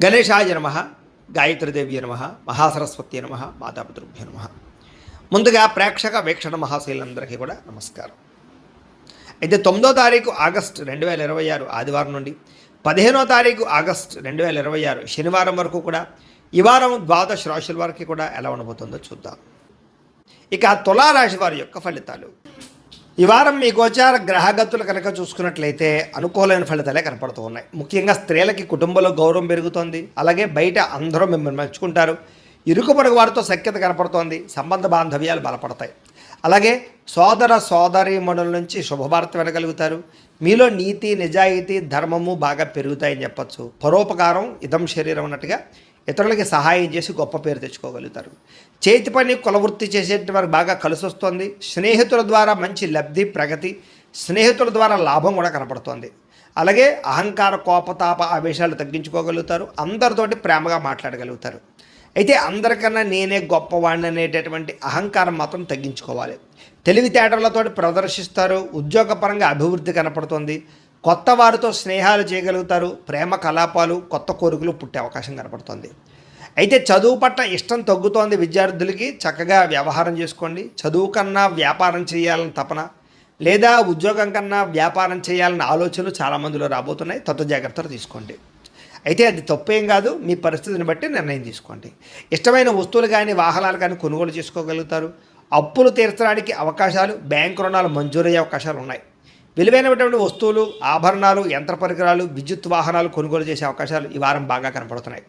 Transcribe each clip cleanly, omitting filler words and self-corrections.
గణేశాయ నమ, గాయత్రీదేవ్య నమ, మహాసరస్వతి నమ, మాతాపితృభ్య నమ. ముందుగా ప్రేక్షక వీక్షణ మహాశైలందరికీ కూడా నమస్కారం. అయితే 9వ తారీఖు ఆగస్టు 2026 ఆదివారం నుండి 15వ తారీఖు ఆగస్టు 2026 శనివారం వరకు కూడా ఈ వారం ద్వాదశ రాశుల వారికి కూడా ఎలా ఉండబోతుందో చూద్దాం. ఇక తులారాశి వారి యొక్క ఫలితాలు. ఈ వారం మీ గోచార గ్రహగతులు కనుక చూసుకున్నట్లయితే అనుకూలమైన ఫలితాలే కనపడుతూ ఉన్నాయి. ముఖ్యంగా స్త్రీలకి కుటుంబంలో గౌరవం పెరుగుతోంది. అలాగే బయట అందరూ మిమ్మల్ని మెచ్చుకుంటారు. ఇరుకు పొరుగు వారితో సఖ్యత కనపడుతోంది. సంబంధ బాంధవ్యాలు బలపడతాయి. అలాగే సోదర సోదరీమణుల నుంచి శుభవార్త వినగలుగుతారు. మీలో నీతి నిజాయితీ ధర్మము బాగా పెరుగుతాయని చెప్పచ్చు. పరోపకారం ఇదం శరీరం అన్నట్టుగా ఇతరులకి సహాయం చేసి గొప్ప పేరు తెచ్చుకోగలుగుతారు. చేతి పని కులవృత్తి చేసేటి వారికి బాగా కలిసి వస్తుంది. స్నేహితుల ద్వారా మంచి లబ్ధి ప్రగతి, స్నేహితుల ద్వారా లాభం కూడా కనపడుతోంది. అలాగే అహంకార కోపతాప ఆవేశాలు తగ్గించుకోగలుగుతారు. అందరితోటి ప్రేమగా మాట్లాడగలుగుతారు. అయితే అందరికన్నా నేనే గొప్పవాడిని అనేటటువంటి అహంకారం మాత్రం తగ్గించుకోవాలి. తెలివితేటలతో ప్రదర్శిస్తారు. ఉద్యోగపరంగా అభివృద్ధి కనపడుతుంది. కొత్త వారితో స్నేహాలు చేయగలుగుతారు. ప్రేమ కలాపాలు కొత్త కోరికలు పుట్టే అవకాశం కనపడుతుంది. అయితే చదువు పట్ల ఇష్టం తగ్గుతోంది. విద్యార్థులకి చక్కగా వ్యవహారం చేసుకోండి. చదువు కన్నా వ్యాపారం చేయాలని తపన లేదా ఉద్యోగం కన్నా వ్యాపారం చేయాలన్న ఆలోచనలు చాలామందిలో రాబోతున్నాయి. తత్వ జాగ్రత్తలు తీసుకోండి. అయితే అది తప్పేం కాదు. మీ పరిస్థితిని బట్టి నిర్ణయం తీసుకోండి. ఇష్టమైన వస్తువులు కానీ వాహనాలు కానీ కొనుగోలు చేసుకోగలుగుతారు. అప్పులు తీర్చడానికి అవకాశాలు, బ్యాంకు రుణాలు మంజూరయ్యే అవకాశాలు ఉన్నాయి. విలువైనటువంటి వస్తువులు, ఆభరణాలు, యంత్ర పరికరాలు, విద్యుత్ వాహనాలు కొనుగోలు చేసే అవకాశాలు ఈ వారం బాగా కనపడుతున్నాయి.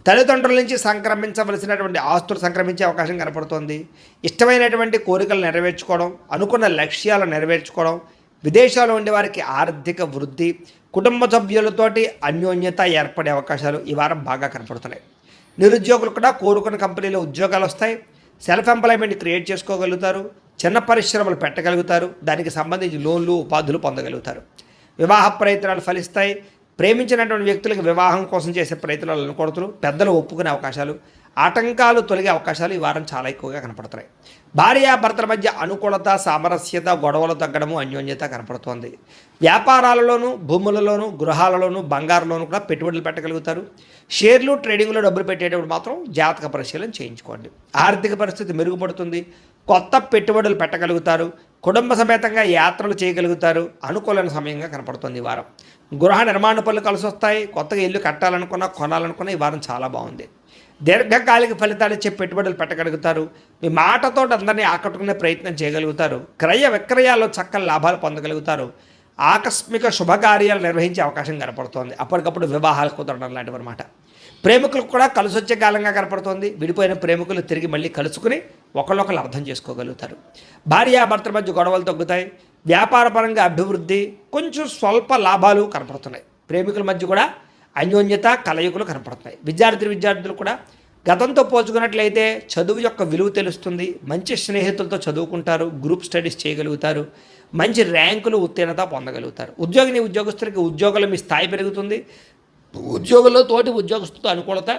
తల్లిదండ్రుల నుంచి సంక్రమించవలసినటువంటి ఆస్తులు సంక్రమించే అవకాశం కనపడుతోంది. ఇష్టమైనటువంటి కోరికలు నెరవేర్చుకోవడం, అనుకున్న లక్ష్యాలు నెరవేర్చుకోవడం, విదేశాల్లో ఉండే వారికి ఆర్థిక వృద్ధి, కుటుంబ సభ్యులతోటి అన్యోన్యత ఏర్పడే అవకాశాలు ఈ వారం బాగా కనపడుతున్నాయి. నిరుద్యోగులు కూడా కోరుకున్న కంపెనీలో ఉద్యోగాలు వస్తాయి. సెల్ఫ్ ఎంప్లాయ్మెంట్ క్రియేట్ చేసుకోగలుగుతారు. చిన్న పరిశ్రమలు పెట్టగలుగుతారు. దానికి సంబంధించి లోన్లు ఉపాధులు పొందగలుగుతారు. వివాహ ప్రయత్నాలు ఫలిస్తాయి. ప్రేమించినటువంటి వ్యక్తులకు వివాహం కోసం చేసే ప్రయత్నాలు అనుకూడతారు. పెద్దలు ఒప్పుకునే అవకాశాలు, ఆటంకాలు తొలగే అవకాశాలు ఈ వారం చాలా ఎక్కువగా కనపడుతున్నాయి. భార్యాభర్తల మధ్య అనుకూలత, సామరస్యత, గొడవలు తగ్గడము, అన్యోన్యత కనపడుతోంది. వ్యాపారాలలోనూ, భూములలోనూ, గృహాలలోనూ, బంగారులోనూ కూడా పెట్టుబడులు పెట్టగలుగుతారు. షేర్లు, ట్రేడింగ్లో డబ్బులు పెట్టేటప్పుడు మాత్రం జాతక పరిశీలన చేయించుకోండి. ఆర్థిక పరిస్థితి మెరుగుపడుతుంది. కొత్త పెట్టుబడులు పెట్టగలుగుతారు. కుటుంబ సమేతంగా యాత్రలు చేయగలుగుతారు. అనుకూలమైన సమయంగా కనపడుతుంది ఈ వారం. గృహ నిర్మాణ పనులు కలిసి వస్తాయి. కొత్తగా ఇల్లు కట్టాలనుకున్నా, కొనాలనుకున్నా ఈ వారం చాలా బాగుంది. దీర్ఘకాలిక ఫలితాలు ఇచ్చే పెట్టుబడులు పెట్టగలుగుతారు. మీ మాటతో అందరినీ ఆకట్టుకునే ప్రయత్నం చేయగలుగుతారు. క్రయ విక్రయాల్లో చక్కని లాభాలు పొందగలుగుతారు. ఆకస్మిక శుభకార్యాలు నిర్వహించే అవకాశం కనపడుతోంది. అప్పటికప్పుడు వివాహాలు కుదరడం లాంటివి అన్నమాట. ప్రేమికులకు కూడా కలిసి వచ్చే కాలంగా కనపడుతోంది. విడిపోయిన ప్రేమికులు తిరిగి మళ్ళీ కలుసుకుని ఒకళ్ళొకళ్ళు అర్థం చేసుకోగలుగుతారు. భార్యాభర్తల మధ్య గొడవలు తగ్గుతాయి. వ్యాపారపరంగా అభివృద్ధి, కొంచెం స్వల్ప లాభాలు కనపడుతున్నాయి. ప్రేమికుల మధ్య కూడా అన్యోన్యత, కలయికలు కనపడుతున్నాయి. విద్యార్థులు కూడా గతంతో పోల్చుకున్నట్లయితే చదువు యొక్క విలువ తెలుస్తుంది. మంచి స్నేహితులతో చదువుకుంటారు. గ్రూప్ స్టడీస్ చేయగలుగుతారు. మంచి ర్యాంకులు, ఉత్తీర్ణత పొందగలుగుతారు. ఉద్యోగస్తులకి ఉద్యోగంలో మీ స్థాయి పెరుగుతుంది. ఉద్యోగంలో తోటి ఉద్యోగస్తులతో అనుకూలత,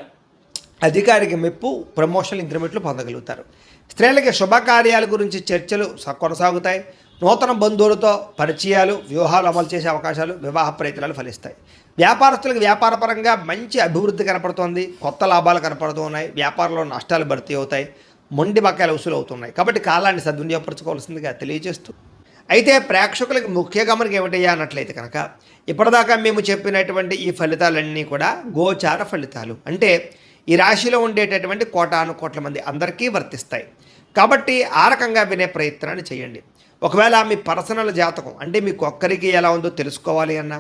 అధికారికి మెప్పు, ప్రమోషన్, ఇంక్రిమెంట్లు పొందగలుగుతారు. స్త్రీలకి శుభకార్యాల గురించి చర్చలు కొనసాగుతాయి. నూతన బంధువులతో పరిచయాలు, వ్యూహాలు అమలు చేసే అవకాశాలు, వివాహ ప్రయత్నాలు ఫలిస్తాయి. వ్యాపారస్తులకు వ్యాపారపరంగా మంచి అభివృద్ధి కనపడుతోంది. కొత్త లాభాలు కనపడుతూ ఉన్నాయి. వ్యాపారంలో నష్టాలు భర్తీ అవుతాయి. మొండి బకాయిలు వసూలు అవుతున్నాయి. కాబట్టి కాలాన్ని సద్వినియోగపరచుకోవాల్సిందిగా తెలియజేస్తూ, అయితే ప్రేక్షకులకు ముఖ్య గమనిక ఏమిటయ్యా అన్నట్లయితే కనుక ఇప్పటిదాకా మేము చెప్పినటువంటి ఈ ఫలితాలన్నీ కూడా గోచార ఫలితాలు. అంటే ఈ రాశిలో ఉండేటటువంటి కోటాను కోట్ల మంది అందరికీ వర్తిస్తాయి. కాబట్టి ఆ రకంగా వినే ప్రయత్నాన్ని చేయండి. ఒకవేళ మీ పర్సనల్ జాతకం అంటే మీకు ఒక్కరికి ఎలా ఉందో తెలుసుకోవాలి అన్నా,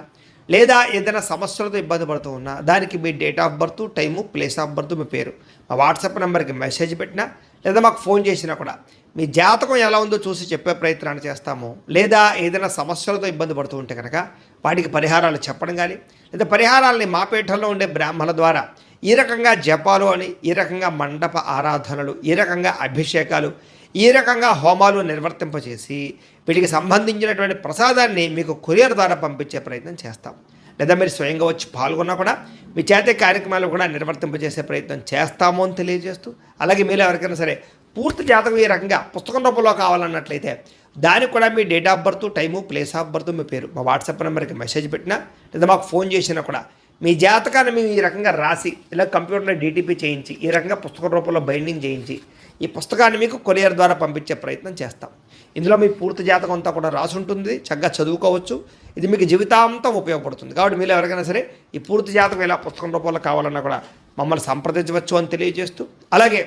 లేదా ఏదైనా సమస్యలతో ఇబ్బంది పడుతూ ఉన్నా, దానికి మీ date of birth, time, place of birth, మీ పేరు మా వాట్సాప్ నెంబర్కి మెసేజ్ పెట్టినా, లేదా మాకు ఫోన్ చేసినా కూడా మీ జాతకం ఎలా ఉందో చూసి చెప్పే ప్రయత్నాన్ని చేస్తాము. లేదా ఏదైనా సమస్యలతో ఇబ్బంది పడుతూ ఉంటే కనుక వాటికి పరిహారాలు చెప్పడం కానీ, లేదా పరిహారాలని మా పీఠంలో ఉండే బ్రాహ్మణుల ద్వారా ఈ రకంగా జపాలు అని, ఈ రకంగా మండప ఆరాధనలు, ఈ రకంగా అభిషేకాలు, ఈ రకంగా హోమాలు నిర్వర్తింపచేసి వీటికి సంబంధించినటువంటి ప్రసాదాన్ని మీకు కొరియర్ ద్వారా పంపించే ప్రయత్నం చేస్తాం. లేదా మీరు స్వయంగా వచ్చి పాల్గొన్నా కూడా మీ చేతే కార్యక్రమాలు కూడా నిర్వర్తింపజేసే ప్రయత్నం చేస్తాము అని తెలియజేస్తూ, అలాగే మీరు ఎవరికైనా సరే పూర్తి జాతకం ఈ రకంగా పుస్తకం రూపంలో కావాలన్నట్లయితే దానికి కూడా మీ date of birth, time, place of birth, మీ పేరు మా వాట్సాప్ నెంబర్కి మెసేజ్ పెట్టినా, లేదా మాకు ఫోన్ చేసినా కూడా మీ జాతకాన్ని మేము ఈ రకంగా రాసి ఇలా కంప్యూటర్లో డీటీపీ చేయించి ఈ రకంగా పుస్తక రూపంలో బైండింగ్ చేయించి ఈ పుస్తకాన్ని మీకు కొరియర్ ద్వారా పంపించే ప్రయత్నం చేస్తాం. ఇందులో మీ పూర్తి జాతకం అంతా కూడా రాసి ఉంటుంది, చక్కగా చదువుకోవచ్చు. ఇది మీకు జీవితాంతం ఉపయోగపడుతుంది. కాబట్టి మీరు ఎవరికైనా సరే ఈ పూర్తి జాతకం ఇలా పుస్తకం రూపంలో కావాలన్నా కూడా మమ్మల్ని సంప్రదించవచ్చు అని తెలియజేస్తూ, అలాగే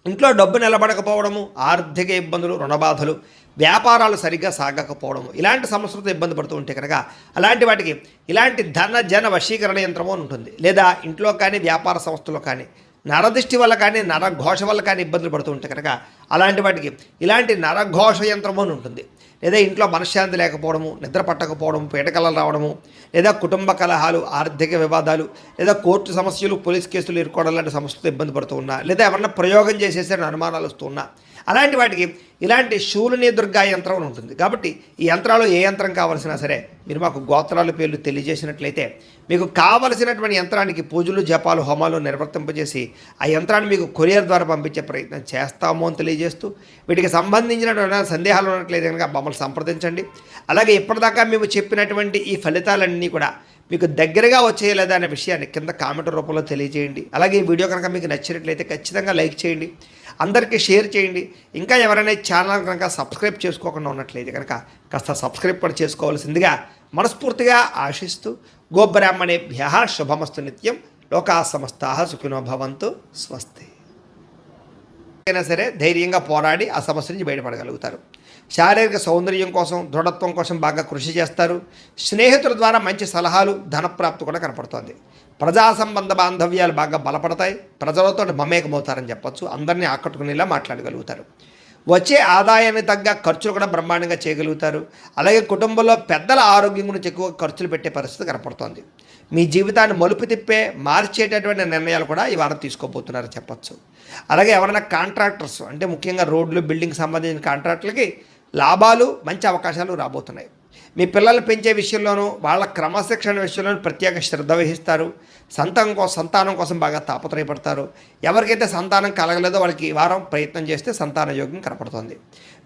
ఇంట్లో డబ్బు నిలబడకపోవడము, ఆర్థిక ఇబ్బందులు, రుణబాధలు, వ్యాపారాలు సరిగ్గా సాగకపోవడము, ఇలాంటి సమస్యలతో ఇబ్బంది పడుతూ ఉంటే కనుక అలాంటి వాటికి ఇలాంటి ధన జన వశీకరణ యంత్రము అని ఉంటుంది. లేదా ఇంట్లో కానీ వ్యాపార సంస్థలో కానీ నరదృష్టి వల్ల కానీ నరఘోష వల్ల కానీ ఇబ్బందులు పడుతూ ఉంటే కనుక అలాంటి వాటికి ఇలాంటి నరఘోష యంత్రము అని ఉంటుంది. లేదా ఇంట్లో మనశ్శాంతి లేకపోవడము, నిద్ర పట్టకపోవడము, పీడకలలు రావడము, లేదా కుటుంబ కలహాలు, ఆర్థిక వివాదాలు, లేదా కోర్టు సమస్యలు, పోలీస్ కేసులు ఇరుకోవడం లాంటి సమస్యలతో ఇబ్బంది పడుతూ ఉన్నా, లేదా ఎవరన్నా ప్రయోగం చేసేసరికి అనుమానాలు వస్తూ ఉన్నా, అలాంటి వాటికి ఇలాంటి శూలిని దుర్గా యంత్రం అని ఉంటుంది. కాబట్టి ఈ యంత్రాలు ఏ యంత్రం కావాల్సినా సరే మీరు మాకు గోత్రాల పేర్లు తెలియజేసినట్లయితే మీకు కావలసినటువంటి యంత్రానికి పూజలు, జపాలు, హోమాలు నిర్వర్తింపజేసి ఆ యంత్రాన్ని మీకు కొరియర్ ద్వారా పంపించే ప్రయత్నం చేస్తాము అని తెలియజేస్తూ, వీటికి సంబంధించినటువంటి సందేహాలు ఉన్నట్లయితే కనుక మమ్మల్ని సంప్రదించండి. అలాగే ఇప్పటిదాకా మేము చెప్పినటువంటి ఈ ఫలితాలన్నీ కూడా మీకు దగ్గరగా వచ్చేయలేదా అనే విషయాన్ని కింద కామెంట్ రూపంలో తెలియజేయండి. అలాగే ఈ వీడియో కనుక మీకు నచ్చినట్లయితే ఖచ్చితంగా లైక్ చేయండి, అందరికీ షేర్ చేయండి. ఇంకా ఎవరైనా ఛానల్ కనుక సబ్స్క్రైబ్ చేసుకోకుండా ఉన్నట్లయితే కనుక కాస్త సబ్స్క్రైబ్ కూడా చేసుకోవాల్సిందిగా మనస్ఫూర్తిగా ఆశిస్తూ, గోబ్రాహ్మణేభ్యః శుభమస్తు నిత్యం, లోకా సమస్తాః సుఖినో భవంతు, స్వస్తి. అయినా సరే ధైర్యంగా పోరాడి ఆ సమస్య నుంచి బయటపడగలుగుతారు. శారీరక సౌందర్యం కోసం, దృఢత్వం కోసం బాగా కృషి చేస్తారు. స్నేహితుల ద్వారా మంచి సలహాలు, ధనప్రాప్తి కూడా కనపడుతోంది. ప్రజా సంబంధ బాంధవ్యాలు బాగా బలపడతాయి. ప్రజలతో మమేకమవుతారని చెప్పచ్చు. అందరినీ ఆకట్టుకునేలా మాట్లాడగలుగుతారు. వచ్చే ఆదాయానికి తగ్గ ఖర్చులు కూడా బ్రహ్మాండంగా చేయగలుగుతారు. అలాగే కుటుంబంలో పెద్దల ఆరోగ్యం గురించి ఎక్కువ ఖర్చులు పెట్టే పరిస్థితి కనపడుతోంది. మీ జీవితాన్ని మలుపు తిప్పే మార్చేటటువంటి నిర్ణయాలు కూడా ఈ వారం తీసుకోబోతున్నారని చెప్పచ్చు. అలాగే ఎవరైనా కాంట్రాక్టర్స్ అంటే ముఖ్యంగా రోడ్లు, బిల్డింగ్ సంబంధించిన కాంట్రాక్టులకి లాభాలు, మంచి అవకాశాలు రాబోతున్నాయి. మీ పిల్లలు పెంచే విషయంలోనూ వాళ్ళ క్రమశిక్షణ విషయంలోనూ ప్రత్యేక శ్రద్ధ వహిస్తారు. సంతానం కోసం బాగా తాపత్రయపడతారు. ఎవరికైతే సంతానం కలగలేదో వాళ్ళకి ఈ వారం ప్రయత్నం చేస్తే సంతాన యోగం కనపడుతుంది.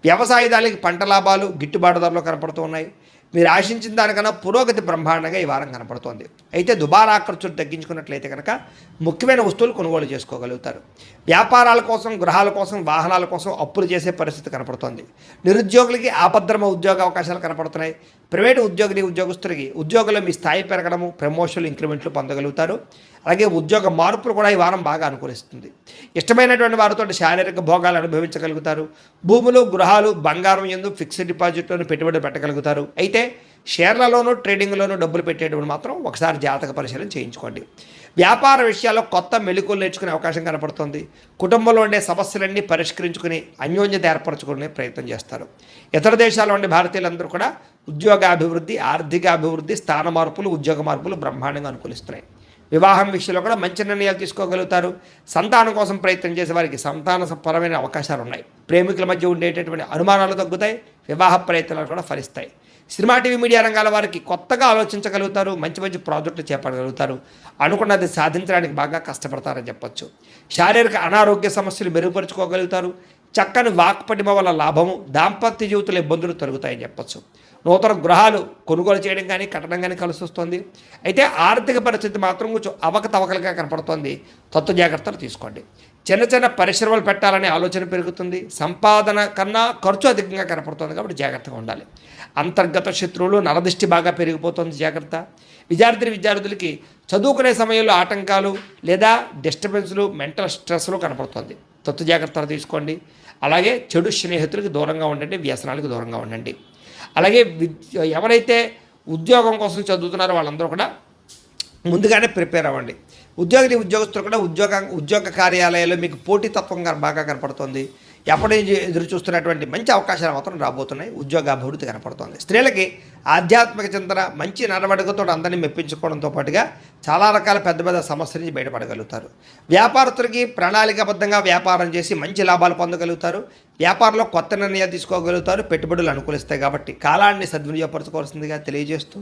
వ్యవసాయదారులకి పంట లాభాలు గిట్టుబాటు ధరలు కనపడుతూ ఉన్నాయి. మీరు ఆశించిన దానికన్నా పురోగతి బ్రహ్మాండంగా ఈ వారం కనపడుతోంది. అయితే దుబారా ఖర్చులు తగ్గించుకున్నట్లయితే కనుక ముఖ్యమైన వస్తువులు కొనుగోలు చేసుకోగలుగుతారు. వ్యాపారాల కోసం, గృహాల కోసం, వాహనాల కోసం అప్పులు చేసే పరిస్థితి కనపడుతోంది. నిరుద్యోగులకి ఆపద్రమ ఉద్యోగ అవకాశాలు కనపడుతున్నాయి. ప్రైవేటు ఉద్యోగస్తులకి ఉద్యోగంలో మీ స్థాయి పెరగడము, ప్రమోషన్లు, ఇంక్రిమెంట్లు పొందగలుగుతారు. అలాగే ఉద్యోగ మార్పులు కూడా ఈ వారం బాగా అనుకూలిస్తుంది. ఇష్టమైనటువంటి వారితో శారీరక భోగాలు అనుభవించగలుగుతారు. భూములు, గృహాలు, బంగారం యందు ఫిక్స్డ్ డిపాజిట్లోనూ పెట్టుబడి పెట్టగలుగుతారు. అయితే షేర్లలోనూ, ట్రేడింగ్లోనూ డబ్బులు పెట్టేటప్పుడు మాత్రం ఒకసారి జాతక పరిశీలన చేయించుకోండి. వ్యాపార విషయాల్లో కొత్త మెళుకువలు నేర్చుకునే అవకాశం కనపడుతుంది. కుటుంబంలో ఉండే సమస్యలన్నీ పరిష్కరించుకుని అన్యోన్యత ఏర్పరచుకునే ప్రయత్నం చేస్తారు. ఇతర దేశాల్లో ఉండే భారతీయులందరూ కూడా ఉద్యోగాభివృద్ధి, ఆర్థికాభివృద్ధి, స్థాన మార్పులు, ఉద్యోగ మార్పులు బ్రహ్మాండంగా అనుకూలిస్తున్నాయి. వివాహం విషయంలో కూడా మంచి నిర్ణయాలు తీసుకోగలుగుతారు. సంతానం కోసం ప్రయత్నం చేసే వారికి సంతానపరమైన అవకాశాలు ఉన్నాయి. ప్రేమికుల మధ్య ఉండేటటువంటి అనుమానాలు తగ్గుతాయి. వివాహ ప్రయత్నాలు కూడా ఫలిస్తాయి. సినిమా, టీవీ, మీడియా రంగాల వారికి కొత్తగా ఆలోచించగలుగుతారు. మంచి మంచి ప్రాజెక్టులు చేపట్టగలుగుతారు. అనుకున్నది సాధించడానికి బాగా కష్టపడతారని చెప్పొచ్చు. శారీరక అనారోగ్య సమస్యలు మెరుగుపరుచుకోగలుగుతారు. చక్కని వాక్పటిమ వల్ల లాభము, దాంపత్య జీవితంలో ఇబ్బందులు తొలగుతాయని చెప్పొచ్చు. నూతన గృహాలు కొనుగోలు చేయడం కానీ, కట్టడం కానీ కలిసి వస్తుంది. అయితే ఆర్థిక పరిస్థితి మాత్రం కొంచెం అవకతవకలుగా కనపడుతోంది. తత్వ జాగ్రత్తలు తీసుకోండి. చిన్న చిన్న పరిశ్రమలు పెట్టాలనే ఆలోచన పెరుగుతుంది. సంపాదన కన్నా ఖర్చు అధికంగా కనపడుతుంది. కాబట్టి జాగ్రత్తగా ఉండాలి. అంతర్గత శత్రువులు, నరదృష్టి బాగా పెరిగిపోతుంది. జాగ్రత్త. విద్యార్థులకి చదువుకునే సమయంలో ఆటంకాలు లేదా డిస్టర్బెన్స్లు, మెంటల్ స్ట్రెస్లు కనపడుతుంది. తత్వ జాగ్రత్తలు తీసుకోండి. అలాగే చెడు స్నేహితులకు దూరంగా ఉండండి. వ్యసనాలకు దూరంగా ఉండండి. అలాగే ఎవరైతే ఉద్యోగం కోసం చదువుతున్నారో వాళ్ళందరూ కూడా ముందుగానే ప్రిపేర్ అవ్వండి. ఉద్యోగస్తులు కూడా ఉద్యోగ కార్యాలయాల్లో మీకు పోటీతత్వంగా బాగా కనపడుతుంది. ఎప్పటి నుంచి ఎదురు చూస్తున్నటువంటి మంచి అవకాశాలు మాత్రం రాబోతున్నాయి. ఉద్యోగాభివృద్ధి కనపడుతుంది. స్త్రీలకి ఆధ్యాత్మిక చింతన, మంచి నడవడికతో అందరినీ మెప్పించుకోవడంతో పాటుగా చాలా రకాల పెద్ద పెద్ద సమస్యల నుంచి బయటపడగలుగుతారు. వ్యాపారస్తులకి ప్రణాళికాబద్ధంగా వ్యాపారం చేసి మంచి లాభాలు పొందగలుగుతారు. వ్యాపారంలో కొత్త నిర్ణయాలు తీసుకోగలుగుతారు. పెట్టుబడులు అనుకూలిస్తాయి. కాబట్టి కాలాన్ని సద్వినియోగపరచుకోవాల్సిందిగా తెలియజేస్తూ